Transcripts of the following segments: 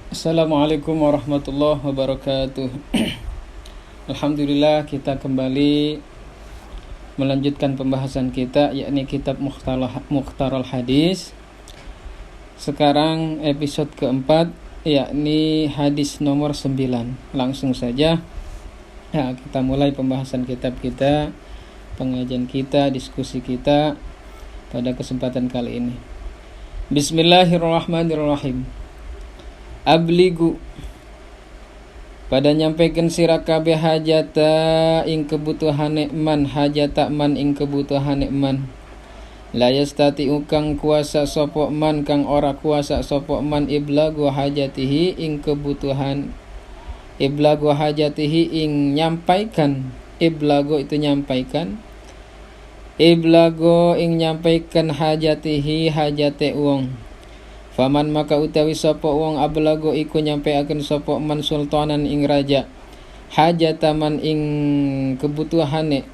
Assalamualaikum warahmatullahi wabarakatuh. Alhamdulillah, kita kembali melanjutkan pembahasan kita, yakni kitab Mukhtarul Hadis. Sekarang episode keempat, yakni hadis nomor 9. Langsung saja kita mulai pembahasan kitab kita, pengajian kita, diskusi kita pada kesempatan kali ini. Bismillahirrahmanirrahim. Abligu pada nyampaikan sira kabeh hajata ing kebutuhane man, hajata man ing kebutuhane man. La yastati kang kuasa sapa man, kang ora kuasa sapa man iblagu hajatihi ing kebutuhan, iblagu hajatihi ing nyampaikan, iblagu itu nyampaikan, iblagu ing nyampaikan hajatihi hajate wong. Faman maka utawi sapa wong ablago iku nyampaiaken sapa man sultanan ing raja hajataman ing kebutuhane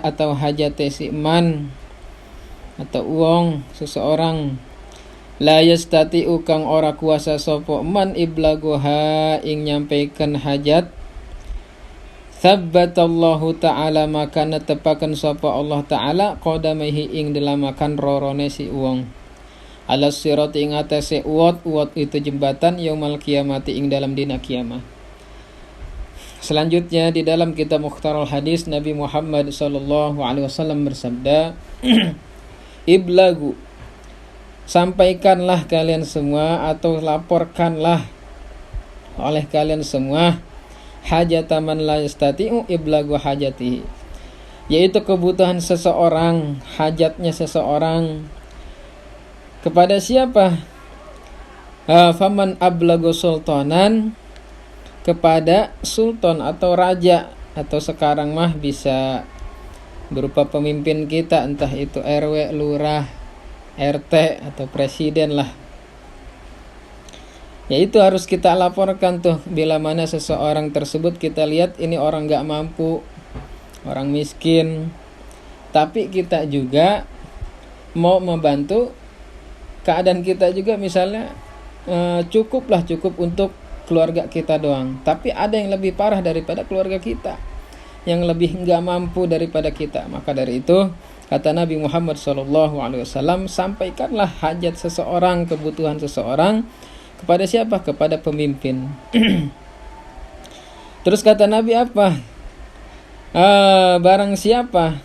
atau hajate si man atau wong seseorang, la yastati kang ora kuasa sapa man iblagoha ing nyampaikan hajat, Sabbatallahu ta'ala maka netepaken sapa Allah ta'ala qadamaihi ing delamakan rorone si wong ala sirat ing atase uwat itu jembatan yaumal kiamati ing dalam dina kiamat. Selanjutnya di dalam kitab Mukhtarul Hadis, Nabi Muhammad sallallahu alaihi wasallam bersabda, Iblagu, sampaikanlah kalian semua atau laporkanlah oleh kalian semua hajataman la yastati'u iblagu hajatihi, yaitu kebutuhan seseorang, hajatnya seseorang kepada siapa? Faman ablagu sultanan, kepada sultan atau raja, atau sekarang mah bisa berupa pemimpin kita, entah itu RW, lurah, RT atau presiden lah. Ya itu harus kita laporkan tuh bila mana seseorang tersebut kita lihat ini orang gak mampu, orang miskin, tapi kita juga mau membantu keadaan kita juga, misalnya cukup untuk keluarga kita doang, tapi ada yang lebih parah daripada keluarga kita, yang lebih gak mampu daripada kita. Maka dari itu kata Nabi Muhammad SAW, sampaikanlah hajat seseorang, kebutuhan seseorang kepada siapa? Kepada pemimpin. Terus kata Nabi apa? Barang siapa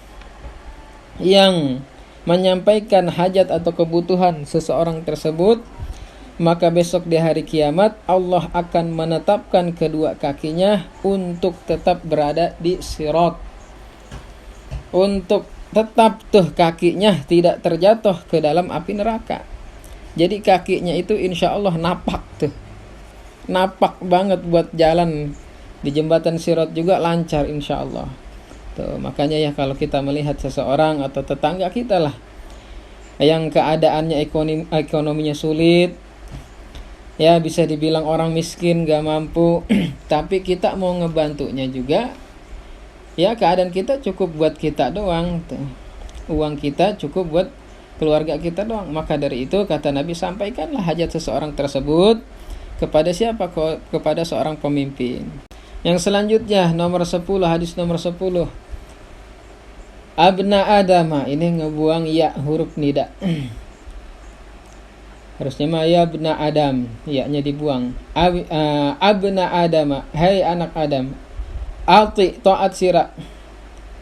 yang menyampaikan hajat atau kebutuhan seseorang tersebut, maka besok di hari kiamat Allah akan menetapkan kedua kakinya untuk tetap berada di sirat, untuk tetap tuh kakinya tidak terjatuh ke dalam api neraka. Jadi kakinya itu insya Allah napak banget buat jalan di jembatan sirat juga lancar insya Allah. Tuh, makanya ya kalau kita melihat seseorang atau tetangga kita lah yang keadaannya ekonominya sulit, ya bisa dibilang orang miskin gak mampu, tapi kita mau ngebantunya juga, ya keadaan kita cukup buat kita doang, tuh. Uang kita cukup buat keluarga kita doang. Maka dari itu kata Nabi, sampaikanlah hajat seseorang tersebut kepada siapa? Kepada seorang pemimpin. Yang selanjutnya nomor 10, hadis nomor 10. Abna Adama, ini ngebuang ya huruf nida. Harusnya mah ya abna Adam, ya-nya dibuang. Abna Adama, hai anak Adam, ati taat sira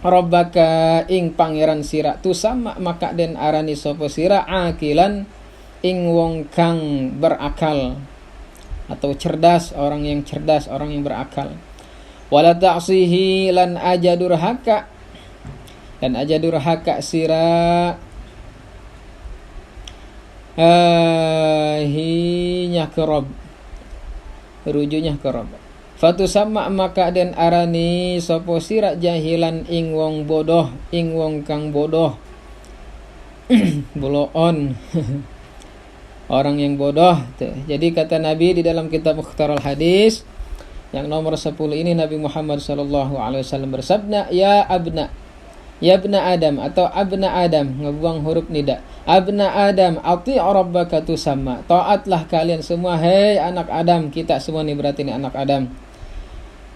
Rabbaka ing pangeran sira, tu sama maka den arani sapa sira akilan ing wong kang berakal atau cerdas, orang yang cerdas, orang yang berakal. Wala ta'sihi lan aja durhaka, dan aja durhaka sira hinya kerob, rujuknya kerob. Fatu sama maka den arani sopo sira jahilan ing wong bodoh, ing wong kang bodoh. Boloon. Orang yang bodoh tuh. Jadi kata Nabi di dalam kitab Mukhtarul Hadis yang nomor 10 ini, Nabi Muhammad SAW bersabda, ya abna, Ya abna Adam atau abna Adam, ngebuang huruf nida. Abna Adam, ati rabbaka tusamma. Taatlah kalian semua, hei anak Adam. Kita semua nih berarti ini anak Adam.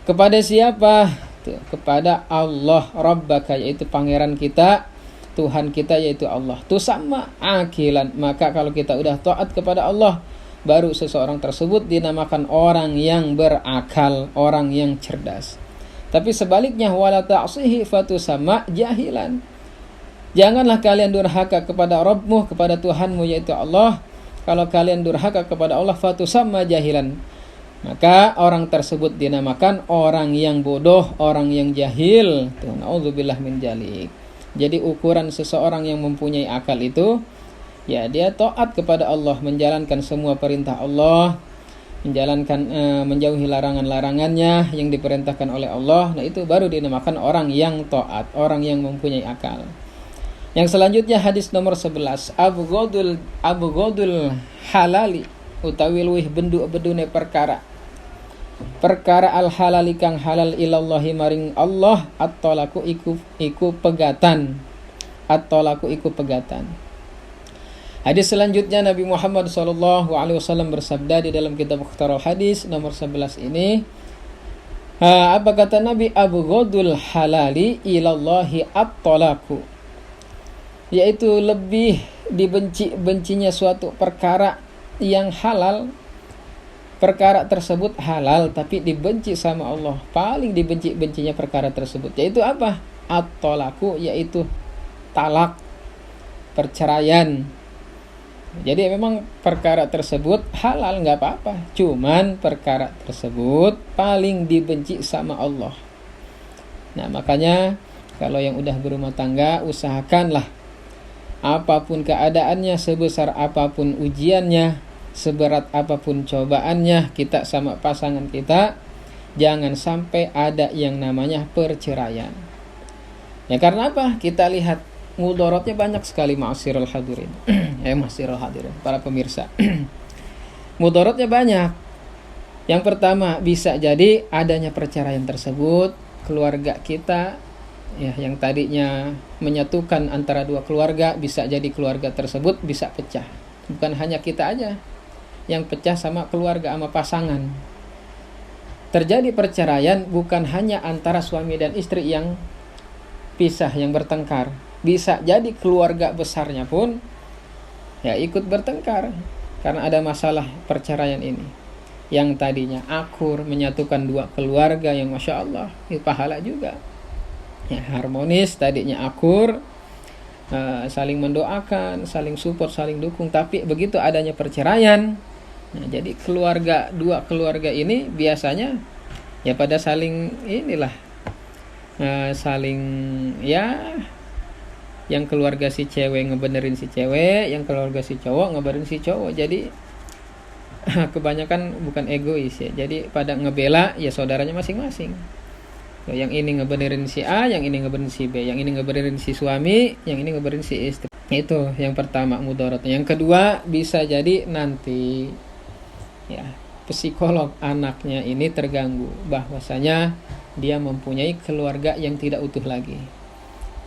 Kepada siapa? Tuh, kepada Allah rabbaka, yaitu pangeran kita, Tuhan kita yaitu Allah. Tusamma akilan. Maka kalau kita udah taat kepada Allah, baru seseorang tersebut dinamakan orang yang berakal, orang yang cerdas. Tapi sebaliknya, wala ta'sihi fatusamma jahilan. Janganlah kalian durhaka kepada Rabbmu, kepada Tuhanmu yaitu Allah. Kalau kalian durhaka kepada Allah, fatusamma jahilan, maka orang tersebut dinamakan orang yang bodoh, orang yang jahil. Na'udzubillah min dzalik. Jadi ukuran seseorang yang mempunyai akal itu, ya dia taat kepada Allah, menjalankan semua perintah Allah, menjauhi larangan-larangannya yang diperintahkan oleh Allah. Nah itu baru dinamakan orang yang taat, orang yang mempunyai akal. Yang selanjutnya hadis nomor 11, abghadul halali utawi luwih bendu-bendune perkara al halali kang halal ilallahi maring Allah, at-talaku iku pegatan. At-talaku iku pegatan. Hadis selanjutnya Nabi Muhammad SAW bersabda di dalam kitab Mukhtarul Hadis nomor 11 ini. Apa kata Nabi? Abghadul halali ilallahi at-talaku, yaitu lebih dibenci-bencinya suatu perkara yang halal. Perkara tersebut halal tapi dibenci sama Allah. Paling dibenci-bencinya perkara tersebut yaitu apa? At-talaku, yaitu talak, perceraian. Jadi memang perkara tersebut halal, nggak apa-apa. Cuman perkara tersebut paling dibenci sama Allah. Nah makanya kalau yang udah berumah tangga, usahakanlah apapun keadaannya, sebesar apapun ujiannya, seberat apapun cobaannya, kita sama pasangan kita, jangan sampai ada yang namanya perceraian. Ya karena apa? Kita lihat mudaratnya banyak sekali, ma'asyiral hadirin. Ma'asyiral hadirin, para pemirsa. Mudaratnya banyak. Yang pertama, bisa jadi adanya perceraian tersebut, keluarga kita ya yang tadinya menyatukan antara dua keluarga, bisa jadi keluarga tersebut bisa pecah. Bukan hanya kita aja yang pecah, sama keluarga, sama pasangan. Terjadi perceraian bukan hanya antara suami dan istri yang pisah, yang bertengkar. Bisa jadi keluarga besarnya pun ya ikut bertengkar karena ada masalah perceraian ini. Yang tadinya akur menyatukan dua keluarga yang Masya Allah, itu pahala juga. Ya, harmonis, tadinya akur, saling mendoakan, saling support, saling dukung. Tapi begitu adanya perceraian, nah, jadi dua keluarga ini biasanya ya pada saling inilah, saling ya, yang keluarga si cewek ngebenerin si cewek, yang keluarga si cowok ngebenerin si cowok. Jadi kebanyakan bukan egois ya, jadi pada ngebela ya saudaranya masing-masing. Yang ini ngebenerin si A, yang ini ngebenerin si B, yang ini ngebenerin si suami, yang ini ngebenerin si istri. Itu yang pertama mudaratnya. Yang kedua, bisa jadi nanti ya psikolog anaknya ini terganggu, bahwasanya dia mempunyai keluarga yang tidak utuh lagi.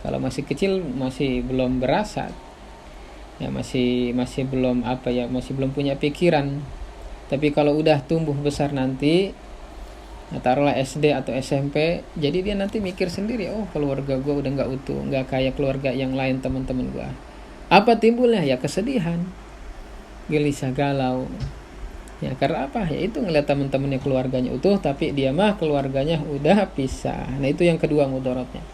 Kalau masih kecil masih belum berasa, ya masih belum masih belum punya pikiran. Tapi kalau udah tumbuh besar nanti, taruhlah SD atau SMP, jadi dia nanti mikir sendiri, oh keluarga gue udah nggak utuh, nggak kayak keluarga yang lain teman-teman gue. Apa timbulnya? Ya kesedihan, gelisah, galau. Ya karena apa? Ya itu ngeliat teman-temannya keluarganya utuh, tapi dia mah keluarganya udah pisah. Nah itu yang kedua mudaratnya.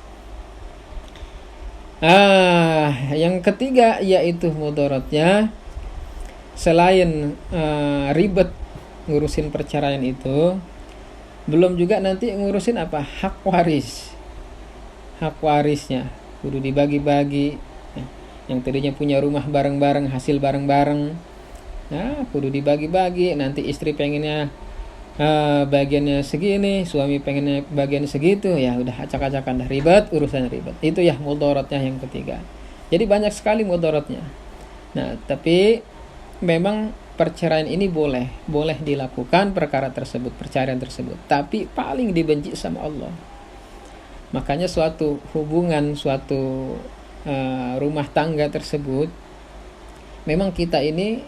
Yang ketiga yaitu mudaratnya, selain ribet ngurusin perceraian itu, belum juga nanti ngurusin apa? Hak waris. Hak warisnya kudu dibagi-bagi. Yang tadinya punya rumah bareng-bareng, hasil bareng-bareng, nah kudu dibagi-bagi. Nanti istri pengennya bagiannya segini, suami pengennya bagian segitu, ya udah acak-acakan, dah ribet, urusannya ribet. Itu ya mudaratnya yang ketiga. Jadi banyak sekali mudaratnya. Nah tapi memang perceraian ini boleh dilakukan perkara tersebut, perceraian tersebut, tapi paling dibenci sama Allah. Makanya suatu hubungan, suatu rumah tangga tersebut, memang kita ini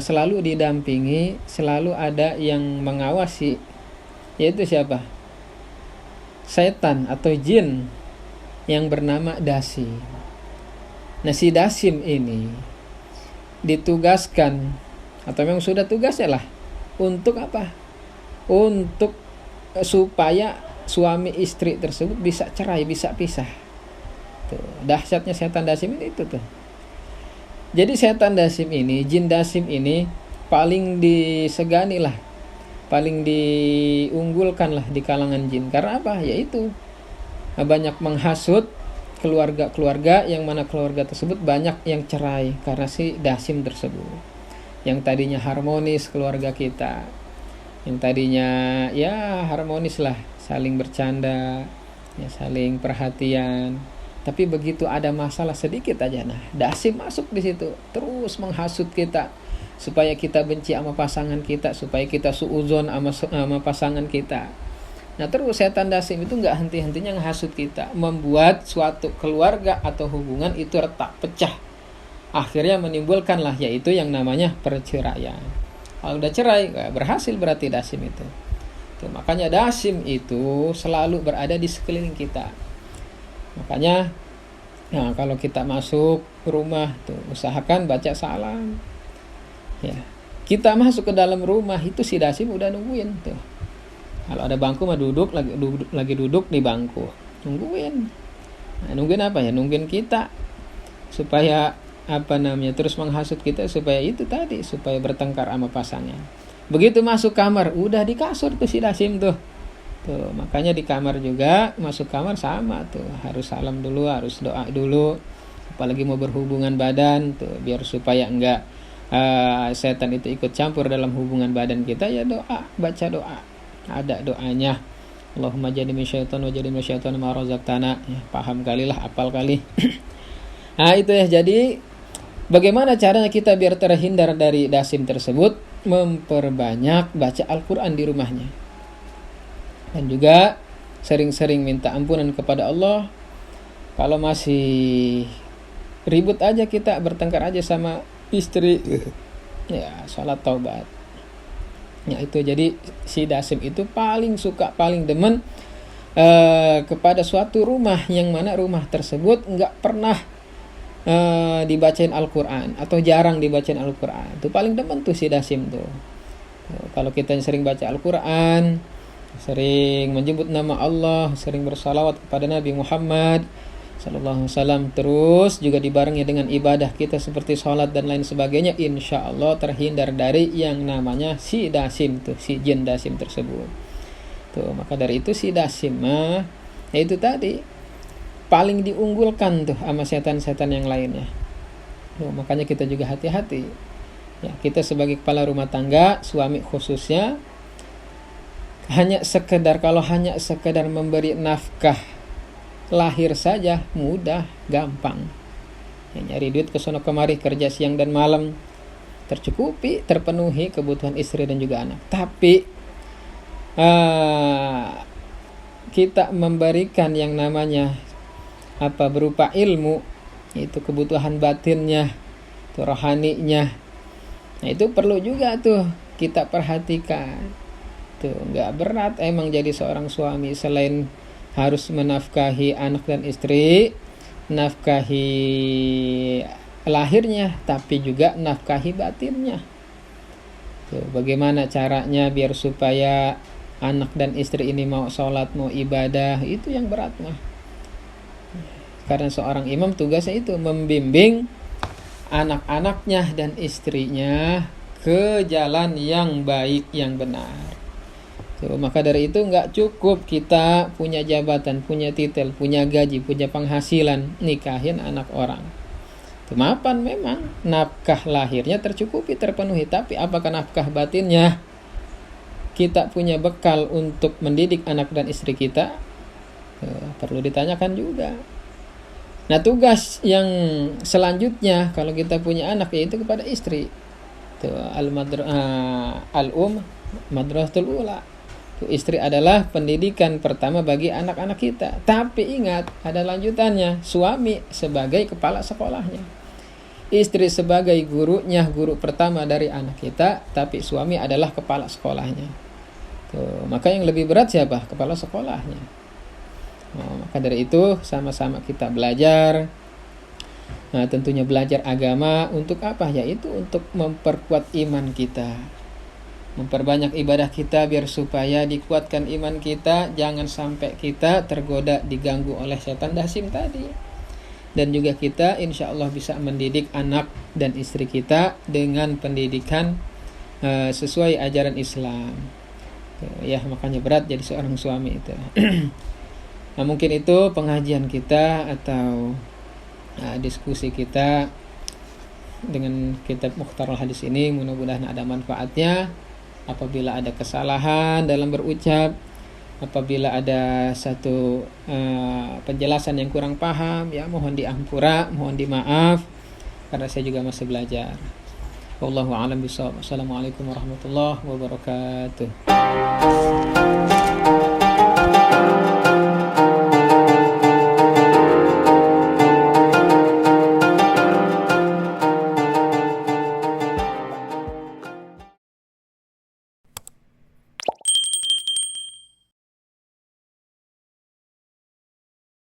selalu didampingi, selalu ada yang mengawasi, yaitu siapa? Setan atau jin yang bernama Dasim. Nah, si Dasim ini ditugaskan, atau memang sudah tugasnya lah, untuk apa? Untuk supaya suami istri tersebut bisa cerai, bisa pisah. Tuh, dahsyatnya setan Dasim ini itu tuh. Jadi setan Dasim ini, jin Dasim ini paling disegani lah, paling diunggulkan lah di kalangan jin. Karena apa? Yaitu banyak menghasut keluarga-keluarga, yang mana keluarga tersebut banyak yang cerai karena si Dasim tersebut. Yang tadinya harmonis keluarga kita, yang tadinya ya harmonis lah, saling bercanda, ya saling perhatian, tapi begitu ada masalah sedikit aja, nah Dasim masuk di situ, terus menghasut kita supaya kita benci sama pasangan kita, supaya kita suudzon sama pasangan kita. Nah, terus setan Dasim itu nggak henti-hentinya menghasut kita, membuat suatu keluarga atau hubungan itu retak, pecah. Akhirnya menimbulkanlah yaitu yang namanya perceraian. Kalau udah cerai, berhasil berarti Dasim itu. Tuh, makanya Dasim itu selalu berada di sekeliling kita. Makanya, nah, kalau kita masuk rumah, tuh usahakan baca salam. Ya, kita masuk ke dalam rumah itu si Dasim udah nungguin tuh. Kalau ada bangku mah lagi duduk di bangku, nungguin. Nah, nungguin apa ya? Nungguin kita supaya terus menghasut kita supaya itu tadi, supaya bertengkar sama pasangan. Begitu masuk kamar, udah di kasur tuh si Dasim tuh. Tuh, makanya di kamar juga, masuk kamar sama tuh, harus salam dulu, harus doa dulu. Apalagi mau berhubungan badan tuh, biar supaya enggak setan itu ikut campur dalam hubungan badan kita, ya doa, baca doa. Ada doanya. Allahumma jadi minasyaiton wa jadi minasyaiton ma razaqtana. Ya, paham kali lah, apal kali. Nah, itu ya. Jadi bagaimana caranya kita biar terhindar dari Dasim tersebut? Memperbanyak baca Al-Quran di rumahnya. Dan juga sering-sering minta ampunan kepada Allah. Kalau masih ribut aja kita, bertengkar aja sama istri, ya salat taubat. Ya itu, jadi si Dasim itu paling suka, paling demen kepada suatu rumah yang mana rumah tersebut nggak pernah dibacain Al-Quran atau jarang dibacain Al-Quran. Itu paling demen tuh si Dasim tuh. Kalau kita sering baca Al-Quran, sering menyebut nama Allah, sering bersalawat kepada Nabi Muhammad sallallahu alaihi wasallam, terus juga dibarengi dengan ibadah kita seperti sholat dan lain sebagainya, insya Allah terhindar dari yang namanya si Dasim tuh, si jin Dasim tersebut. Tuh, maka dari itu si Dasim ya itu tadi paling diunggulkan tuh sama setan-setan yang lainnya. Tuh, makanya kita juga hati-hati. Ya, kita sebagai kepala rumah tangga, suami khususnya, kalau hanya sekedar memberi nafkah lahir saja mudah, gampang. Ya, nyari duit ke sono kemari, kerja siang dan malam, tercukupi, terpenuhi kebutuhan istri dan juga anak. Tapi kita memberikan yang namanya berupa ilmu, itu kebutuhan batinnya, itu rohaninya. Nah, itu perlu juga tuh kita perhatikan. Tuh, nggak berat emang jadi seorang suami, selain harus menafkahi anak dan istri, nafkahi lahirnya, tapi juga nafkahi batinnya. Tuh, bagaimana caranya biar supaya anak dan istri ini mau sholat, mau ibadah, itu yang berat mah. Karena seorang imam tugasnya itu membimbing anak-anaknya dan istrinya ke jalan yang baik, yang benar. Tuh, maka dari itu nggak cukup kita punya jabatan, punya titel, punya gaji, punya penghasilan, nikahin anak orang. Itu mapan memang nafkah lahirnya tercukupi, terpenuhi, tapi apakah nafkah batinnya kita punya bekal untuk mendidik anak dan istri kita? Tuh, perlu ditanyakan juga. Nah, tugas yang selanjutnya kalau kita punya anak yaitu kepada istri. Tuh, madrasatul ula. Istri adalah pendidikan pertama bagi anak-anak kita. Tapi ingat, ada lanjutannya. Suami sebagai kepala sekolahnya. Istri sebagai gurunya, guru pertama dari anak kita, tapi suami adalah kepala sekolahnya. Tuh, maka yang lebih berat siapa? Kepala sekolahnya. Maka dari itu sama-sama kita belajar. Nah, tentunya belajar agama untuk apa? Yaitu untuk memperkuat iman kita, memperbanyak ibadah kita biar supaya dikuatkan iman kita, jangan sampai kita tergoda diganggu oleh setan dasim tadi. Dan juga kita insya Allah bisa mendidik anak dan istri kita dengan pendidikan sesuai ajaran Islam. Ya, makanya berat jadi seorang suami itu. Nah, mungkin itu pengajian kita atau diskusi kita dengan kitab Mukhtarul Hadis ini. Mudah-mudahan ada manfaatnya. Apabila ada kesalahan dalam berucap, apabila ada satu penjelasan yang kurang paham, ya mohon diampura, mohon dimaaf, karena saya juga masih belajar. Wallahu a'lam bishawab. Assalamualaikum warahmatullahi wabarakatuh.